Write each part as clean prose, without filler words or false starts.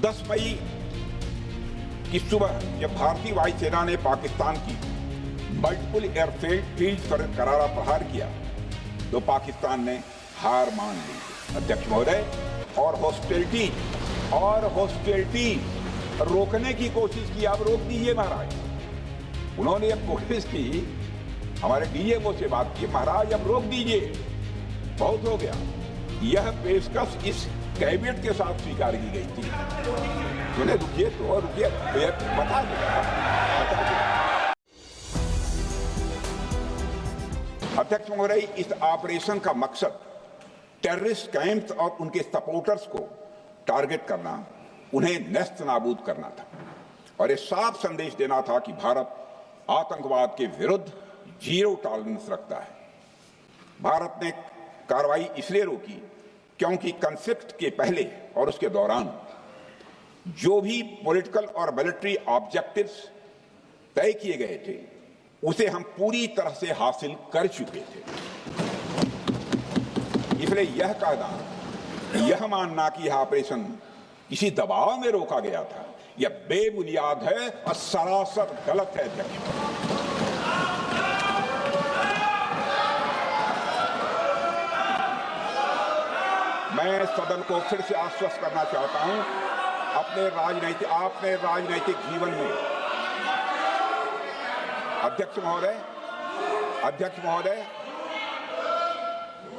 10 मई की सुबह जब भारतीय वायुसेना ने पाकिस्तान की मल्टीपल एयरफील्ड पर करारा प्रहार किया तो पाकिस्तान ने हार मान ली। अध्यक्ष महोदय, और हॉस्टिलिटी रोकने की कोशिश की। अब रोक दीजिए महाराज। उन्होंने अब कोशिश की, हमारे डीएमओ से बात की, महाराज अब रोक दीजिए, बहुत हो गया। यह पेशकश इस कैबिनेट के साथ स्वीकार की गई थी। सुने, रुकिए तो रुकिए, बता दो। अध्यक्ष महोदय, इस ऑपरेशन का मकसद टेररिस्ट कैंप्स और उनके सपोर्टर्स को टारगेट करना, उन्हें नेस्त नाबूद करना था और ये साफ संदेश देना था कि भारत आतंकवाद के विरुद्ध जीरो टॉलरेंस रखता है। भारत ने कार्रवाई इसलिए रोकी क्योंकि कॉन्फ्लिक्ट के पहले और उसके दौरान जो भी पॉलिटिकल और मिलिट्री ऑब्जेक्टिव्स तय किए गए थे उसे हम पूरी तरह से हासिल कर चुके थे। इसलिए यह कहना, यह मानना कि यह ऑपरेशन किसी दबाव में रोका गया था, यह बेबुनियाद है और सरासर गलत है। अध्यक्ष, मैं सदन को फिर से आश्वस्त करना चाहता हूं, अपने राजनीतिक जीवन में अध्यक्ष महोदय,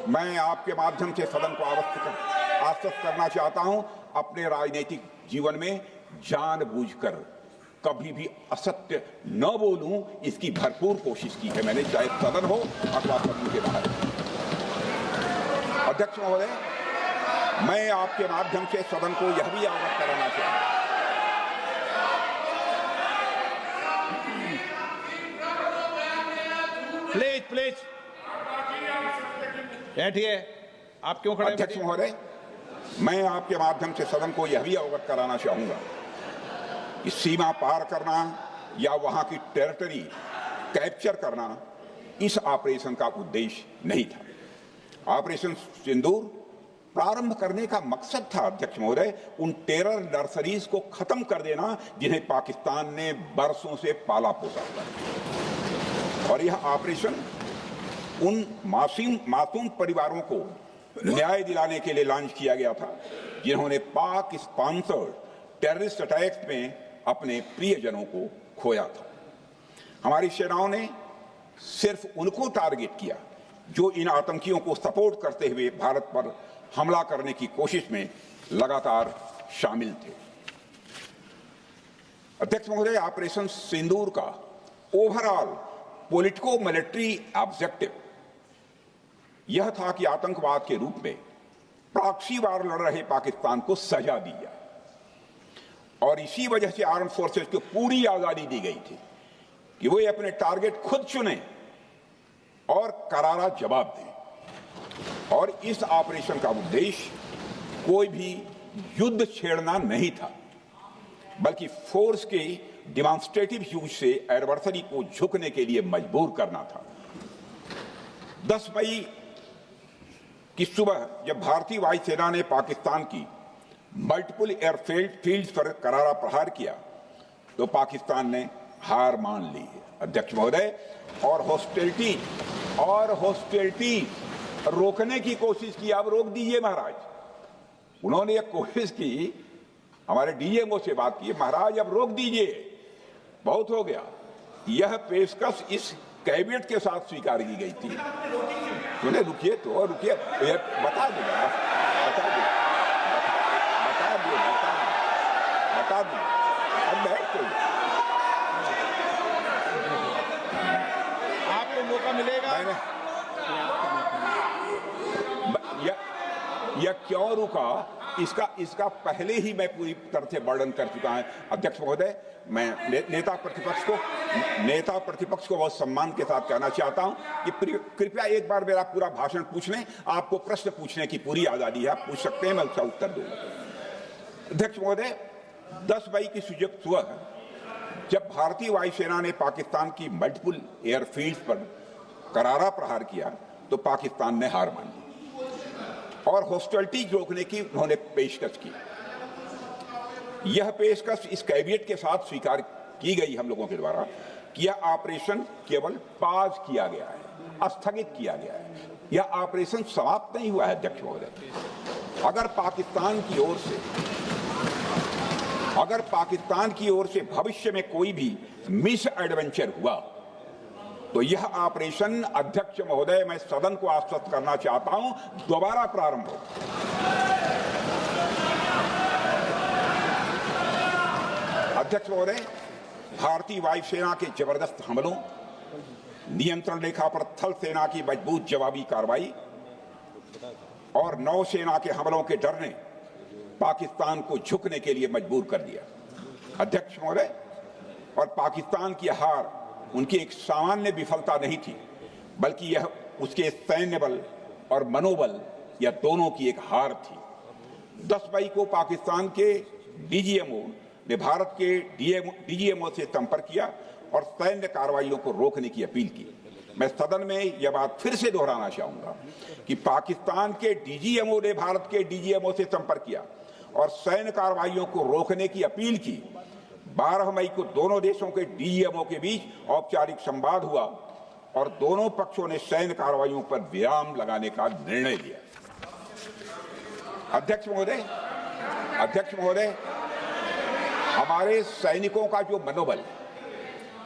मैं आपके माध्यम से सदन को आश्वस्त करना चाहता हूं, अपने राजनीतिक जीवन में जानबूझकर कभी भी असत्य न बोलूं, इसकी भरपूर कोशिश की है मैंने, चाहे सदन हो अथवा सदन के बाहर। अध्यक्ष महोदय, मैं आपके माध्यम से सदन को यह भी अवगत कराना चाहता हूं, प्लीज बैठिए। आप क्यों खड़े? अध्यक्ष महोदय, मैं आपके माध्यम से सदन को यह भी अवगत कराना चाहूंगा कि सीमा पार करना या वहां की टेरिटरी कैप्चर करना इस ऑपरेशन का उद्देश्य नहीं था। ऑपरेशन सिंदूर प्रारंभ करने का मकसद था अध्यक्ष महोदय, उन टेरर नर्सरीज को खत्म कर देना जिन्हें पाकिस्तान ने बरसों से पाला पोसा था। और यह ऑपरेशन उन मासूम परिवारों को न्याय दिलाने के लिए लॉन्च किया गया था जिन्होंने पाक स्पॉन्सर्ड टेररिस्ट अटैक्स में अपने प्रियजनों को खोया था। हमारी सेनाओं ने सिर्फ उनको टारगेट किया जो इन आतंकियों को सपोर्ट करते हुए भारत पर हमला करने की कोशिश में लगातार शामिल थे। अध्यक्ष महोदय, ऑपरेशन सिंदूर का ओवरऑल पॉलिटिको मिलिट्री ऑब्जेक्टिव यह था कि आतंकवाद के रूप में प्रॉक्सी वार लड़ रहे पाकिस्तान को सजा दी जाए और इसी वजह से आर्म फोर्सेस को पूरी आजादी दी गई थी कि वो अपने टारगेट खुद चुने और करारा जवाब दें। और इस ऑपरेशन का उद्देश्य कोई भी युद्ध छेड़ना नहीं था, बल्कि फोर्स के डिमॉन्स्ट्रेटिव यूज से एडवर्सरी को झुकने के लिए मजबूर करना था। 10 मई की सुबह जब भारतीय वायुसेना ने पाकिस्तान की मल्टीपल एयरफील्ड पर करारा प्रहार किया तो पाकिस्तान ने हार मान ली है। अध्यक्ष महोदय, और हॉस्टिलिटी रोकने की कोशिश की। अब रोक दीजिए महाराज। उन्होंने एक कोशिश की, हमारे डीएमओ से बात की, महाराज अब रोक दीजिए, बहुत हो गया। यह पेशकश इस कैबिनेट के साथ स्वीकार की गई थी। सुने, रुकिए तो रुकिए, बता दो। अब बैठ तो आपको मौका मिलेगा। यह क्यों रुका, इसका पहले ही मैं पूरी तरह से वर्णन कर चुका हूं। अध्यक्ष महोदय, मैं नेता प्रतिपक्ष को बहुत सम्मान के साथ कहना चाहता हूं कि कृपया एक बार मेरा पूरा भाषण पूछ लें। आपको प्रश्न पूछने की पूरी आजादी है, आप पूछ सकते हैं, मैं उसका उत्तर दूंगा। अध्यक्ष महोदय, 10 मई की सुबह जब भारतीय वायुसेना ने पाकिस्तान की मल्टीपल एयरफील्ड पर करारा प्रहार किया तो पाकिस्तान ने हार मान ली और हॉस्टिलिटी रोकने की उन्होंने पेशकश की। यह पेशकश इस कैविएट के साथ स्वीकार की गई हम लोगों के द्वारा कि यह ऑपरेशन केवल पाज किया गया है, स्थगित किया गया है। यह ऑपरेशन समाप्त नहीं हुआ है अध्यक्ष महोदय। अगर पाकिस्तान की ओर से भविष्य में कोई भी मिस एडवेंचर हुआ तो यह ऑपरेशन, अध्यक्ष महोदय, मैं सदन को आश्वस्त करना चाहता हूं, दोबारा प्रारंभ हो। अध्यक्ष महोदय, भारतीय वायुसेना के जबरदस्त हमलों, नियंत्रण रेखा पर थल सेना की मजबूत जवाबी कार्रवाई और नौसेना के हमलों के डर ने पाकिस्तान को झुकने के लिए मजबूर कर दिया। अध्यक्ष महोदय, और पाकिस्तान की हार उनकी एक सामान्य विफलता नहीं थी, बल्कि यह उसके सैन्य बल और मनोबल या दोनों की एक हार थी। 10 मई को पाकिस्तान के डीजीएमओ ने भारत के डीजीएमओ से संपर्क किया और सैन्य कार्रवाइयों को रोकने की अपील की। मैं सदन में यह बात फिर से दोहराना चाहूंगा कि पाकिस्तान के डीजीएमओ ने भारत के डीजीएमओ से संपर्क किया और सैन्य कार्रवाइयों को रोकने की अपील की। 12 मई को दोनों देशों के डीजीएमओ के बीच औपचारिक संवाद हुआ और दोनों पक्षों ने सैन्य कार्रवाइयों पर विराम लगाने का निर्णय लिया। अध्यक्ष महोदय, हमारे सैनिकों का जो मनोबल,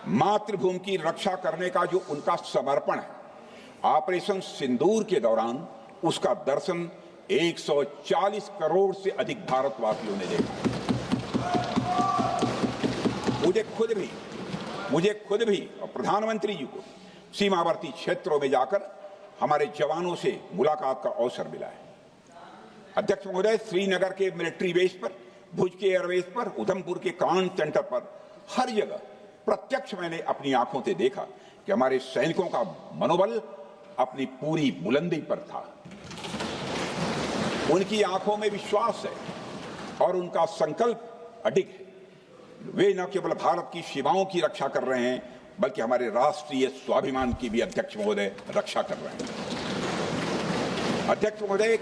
मातृभूमि की रक्षा करने का जो उनका समर्पण है, ऑपरेशन सिंदूर के दौरान उसका दर्शन 140 करोड़ से अधिक भारतवासियों ने देखा। मुझे खुद भी और प्रधानमंत्री जी को सीमावर्ती क्षेत्रों में जाकर हमारे जवानों से मुलाकात का अवसर मिला है। अध्यक्ष महोदय, श्रीनगर के मिलिट्री बेस पर, भुज के एयरबेस पर, उधमपुर के कमांड सेंटर पर, हर जगह प्रत्यक्ष मैंने अपनी आंखों से देखा कि हमारे सैनिकों का मनोबल अपनी पूरी बुलंदी पर था। उनकी आंखों में विश्वास है और उनका संकल्प अडिग है। वे न केवल भारत की सीमाओं की रक्षा कर रहे हैं, बल्कि हमारे राष्ट्रीय स्वाभिमान की भी, अध्यक्ष महोदय, रक्षा कर रहे हैं। अध्यक्ष महोदय,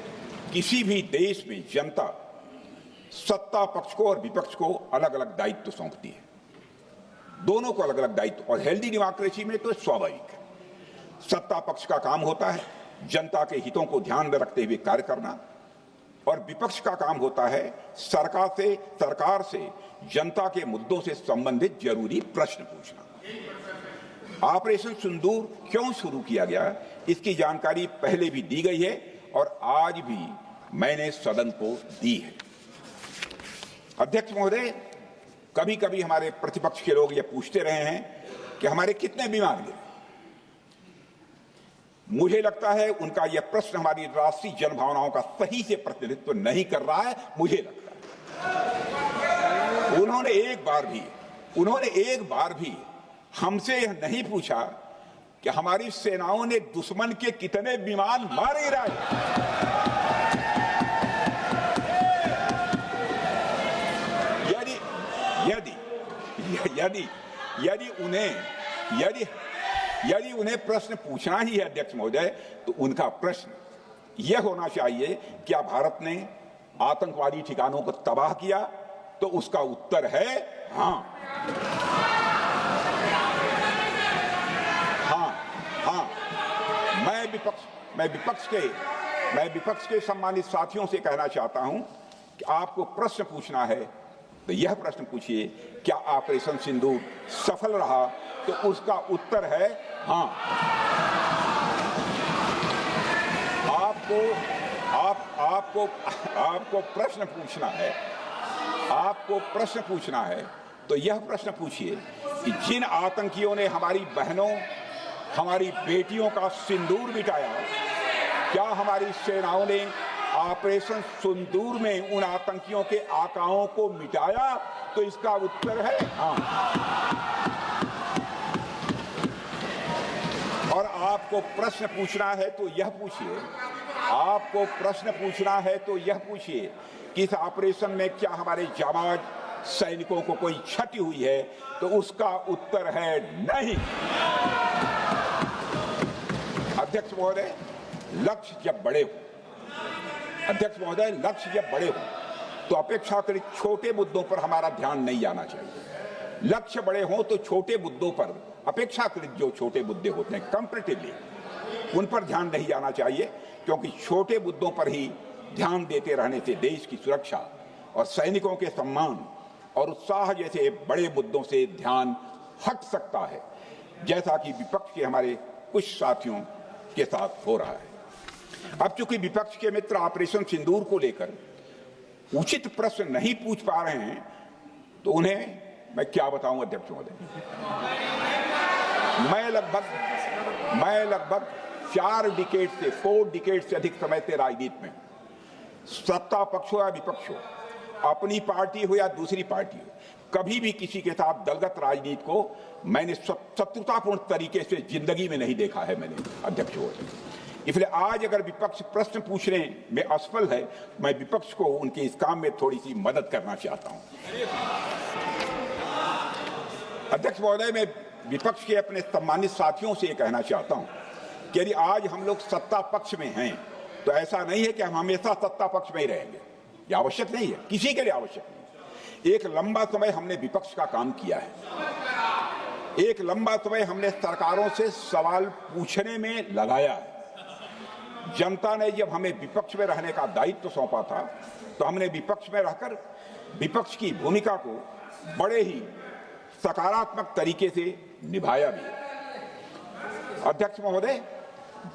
किसी भी देश में जनता सत्ता पक्ष को और विपक्ष को अलग अलग दायित्व सौंपती है, दोनों को अलग अलग दायित्व, और हेल्दी डेमोक्रेसी में तो स्वाभाविक है। सत्ता पक्ष का काम होता है जनता के हितों को ध्यान में रखते हुए कार्य करना, और विपक्ष का काम होता है सरकार से जनता के मुद्दों से संबंधित जरूरी प्रश्न पूछना। ऑपरेशन सिंदूर क्यों शुरू किया गया, इसकी जानकारी पहले भी दी गई है और आज भी मैंने सदन को दी है। अध्यक्ष महोदय, कभी कभी हमारे प्रतिपक्ष के लोग ये पूछते रहे हैं कि हमारे कितने विमान गिरे। मुझे लगता है उनका यह प्रश्न हमारी राष्ट्रीय जनभावनाओं का सही से प्रतिनिधित्व नहीं कर रहा है। मुझे लगता है उन्होंने एक बार भी हमसे यह नहीं पूछा कि हमारी सेनाओं ने दुश्मन के कितने विमान मारे गिराए। यदि उन्हें प्रश्न पूछना ही है अध्यक्ष महोदय, तो उनका प्रश्न यह होना चाहिए, क्या भारत ने आतंकवादी ठिकानों को तबाह किया? तो उसका उत्तर है हाँ। मैं विपक्ष के सम्मानित साथियों से कहना चाहता हूं कि आपको प्रश्न पूछना है तो यह प्रश्न पूछिए, क्या ऑपरेशन सिंदूर सफल रहा? तो उसका उत्तर है हाँ। आपको प्रश्न पूछना है तो यह प्रश्न पूछिए कि जिन आतंकियों ने हमारी बहनों, हमारी बेटियों का सिंदूर मिटाया, क्या हमारी सेनाओं ने ऑपरेशन सिंदूर में उन आतंकियों के आकाओं को मिटाया? तो इसका उत्तर है हाँ। और आपको प्रश्न पूछना है तो यह पूछिए कि इस ऑपरेशन में क्या हमारे जाबाज सैनिकों को कोई क्षति हुई है? तो उसका उत्तर है नहीं। अध्यक्ष महोदय, लक्ष्य जब बड़े हो तो अपेक्षाकृत छोटे मुद्दों पर हमारा ध्यान नहीं जाना चाहिए। लक्ष्य बड़े हों तो छोटे मुद्दों पर, अपेक्षाकृत जो छोटे मुद्दे होते हैं कंपैरेटिवली, उन पर ध्यान नहीं जाना चाहिए, क्योंकि छोटे मुद्दों पर ही ध्यान देते रहने से देश की सुरक्षा और सैनिकों के सम्मान और उत्साह जैसे बड़े मुद्दों से ध्यान हट सकता है, जैसा कि विपक्ष के हमारे कुछ साथियों के साथ हो रहा है। अब चूंकि विपक्ष के मित्र ऑपरेशन सिंदूर को लेकर उचित प्रश्न नहीं पूछ पा रहे हैं, तो उन्हें मैं क्या बताऊं अध्यक्ष महोदय। मैं लगभग 4 डिकेड से अधिक समय से राजनीति में, सत्ता पक्ष हो या विपक्ष हो, अपनी पार्टी हो या दूसरी पार्टी हो, कभी भी किसी के साथ दलगत राजनीति को मैंने शत्रुतापूर्ण तरीके से जिंदगी में नहीं देखा है मैंने अध्यक्ष महोदय। इसलिए आज अगर विपक्ष प्रश्न पूछने में असफल है, मैं विपक्ष को उनके इस काम में थोड़ी सी मदद करना चाहता हूं। अध्यक्ष महोदय, मैं विपक्ष के अपने सम्मानित साथियों से कहना चाहता हूं कि यदि आज हम लोग सत्ता पक्ष में हैं, तो ऐसा नहीं है कि हम हमेशा सत्ता पक्ष में ही रहेंगे। यह आवश्यक नहीं है, किसी के लिए आवश्यक नहीं। एक लंबा समय हमने विपक्ष का काम किया है, एक लंबा समय हमने सरकारों से सवाल पूछने में लगाया है। जनता ने जब हमें विपक्ष में रहने का दायित्व सौंपा था, तो हमने विपक्ष में रहकर विपक्ष की भूमिका को बड़े ही सकारात्मक तरीके से निभाया भी। अध्यक्ष महोदय,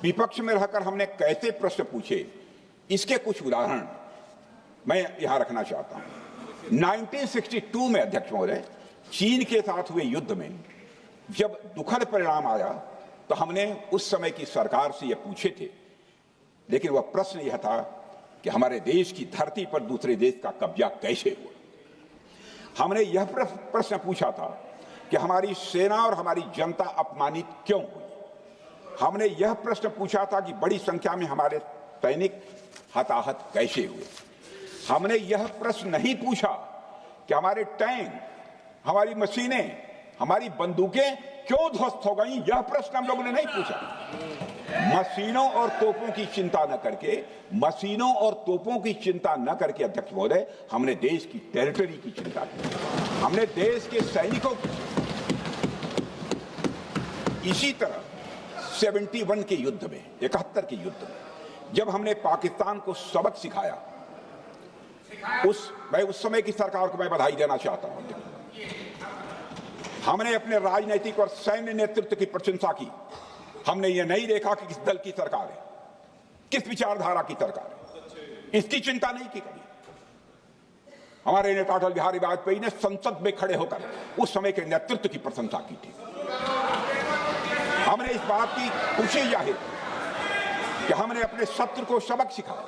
विपक्ष में रहकर हमने कैसे प्रश्न पूछे, इसके कुछ उदाहरण मैं यहां रखना चाहता हूं। 1962 में अध्यक्ष महोदय, चीन के साथ हुए युद्ध में जब दुखद परिणाम आया, तो हमने उस समय की सरकार से यह पूछे थे, लेकिन वह प्रश्न यह था कि हमारे देश की धरती पर दूसरे देश का कब्जा कैसे हुआ। हमने यह प्रश्न पूछा था कि हमारी सेना और हमारी जनता अपमानित क्यों हुई। हमने यह प्रश्न पूछा था कि बड़ी संख्या में हमारे सैनिक हताहत कैसे हुए। हमने यह प्रश्न नहीं पूछा कि हमारे टैंक, हमारी मशीनें, हमारी बंदूकें क्यों ध्वस्त हो गई। यह प्रश्न हम लोगों ने नहीं पूछा। मशीनों और तोपों की चिंता न करके अध्यक्ष महोदय, हमने देश की टेरिटरी की चिंता की, हमने देश के सैनिकों की। इसी तरह 71 के युद्ध में, 71 के युद्ध में जब हमने पाकिस्तान को सबक सिखाया, उस समय की सरकार को मैं बधाई देना चाहता हूं। हमने अपने राजनीतिक और सैन्य नेतृत्व की प्रशंसा की। हमने ये नहीं देखा कि किस दल की सरकार है, किस विचारधारा की सरकार है, इसकी चिंता नहीं की कभी। हमारे नेता अटल बिहारी वाजपेयी ने संसद में खड़े होकर उस समय के नेतृत्व की प्रशंसा की थी। हमने इस बात की खुशी जाहिर कि हमने अपने शत्रु को सबक सिखाया।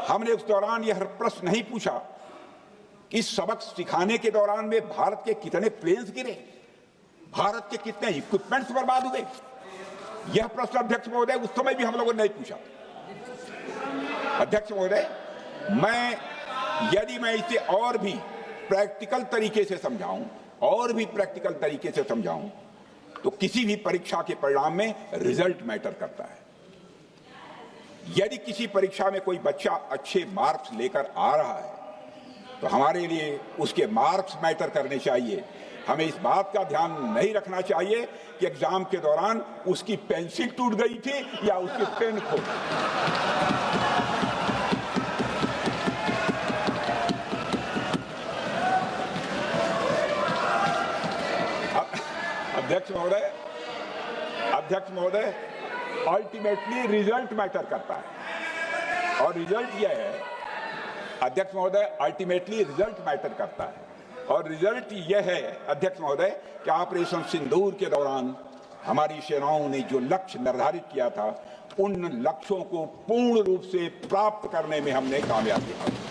हमने उस दौरान यह प्रश्न नहीं पूछा कि इस सबक सिखाने के दौरान में भारत के कितने प्लेन्स गिरे, भारत के कितने इक्विपमेंट्स बर्बाद हुए। यह प्रश्न अध्यक्ष महोदय उस समय भी हम लोगों ने नहीं पूछा। अध्यक्ष महोदय, यदि मैं इसे और भी प्रैक्टिकल तरीके से समझाऊं, तो किसी भी परीक्षा के परिणाम में रिजल्ट मैटर करता है। यदि किसी परीक्षा में कोई बच्चा अच्छे मार्क्स लेकर आ रहा है, तो हमारे लिए उसके मार्क्स मैटर करने चाहिए। हमें इस बात का ध्यान नहीं रखना चाहिए कि एग्जाम के दौरान उसकी पेंसिल टूट गई थी या उसकी पेन खो गई। अध्यक्ष महोदय, अल्टीमेटली रिजल्ट मैटर करता है, और रिजल्ट यह है अध्यक्ष महोदय, अल्टीमेटली रिजल्ट मैटर करता है, और रिजल्ट यह है अध्यक्ष महोदय कि ऑपरेशन सिंदूर के दौरान हमारी सेनाओं ने जो लक्ष्य निर्धारित किया था, उन लक्ष्यों को पूर्ण रूप से प्राप्त करने में हमने कामयाबी हासिल की।